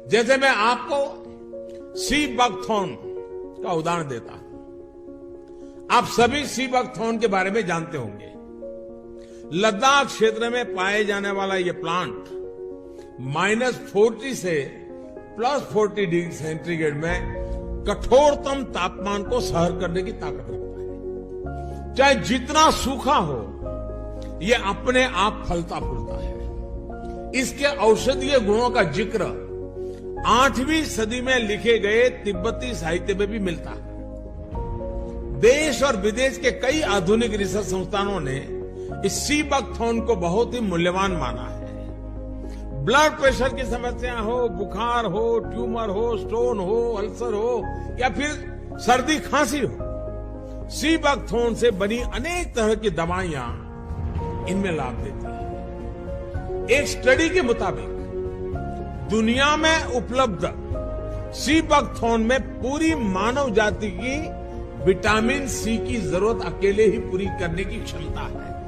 जैसे मैं आपको सी बकथॉर्न का उदाहरण देता हूं। आप सभी सी बकथॉर्न के बारे में जानते होंगे। लद्दाख क्षेत्र में पाए जाने वाला यह प्लांट -40 से +40 डिग्री सेंटीग्रेड में कठोरतम तापमान को सहन करने की ताकत रखता है। चाहे जितना सूखा हो, यह अपने आप फलता फूलता है। इसके औषधीय गुणों का जिक्र 8वीं सदी में लिखे गए तिब्बती साहित्य में भी मिलता है। देश और विदेश के कई आधुनिक रिसर्च संस्थानों ने इस सी बकथॉर्न को बहुत ही मूल्यवान माना है। ब्लड प्रेशर की समस्या हो, बुखार हो, ट्यूमर हो, स्टोन हो, अल्सर हो या फिर सर्दी खांसी हो, सी बकथॉर्न से बनी अनेक तरह की दवाइयां इनमें लाभ देती हैं। एक स्टडी के मुताबिक दुनिया में उपलब्ध सी बकथॉर्न में पूरी मानव जाति की विटामिन सी की जरूरत अकेले ही पूरी करने की क्षमता है।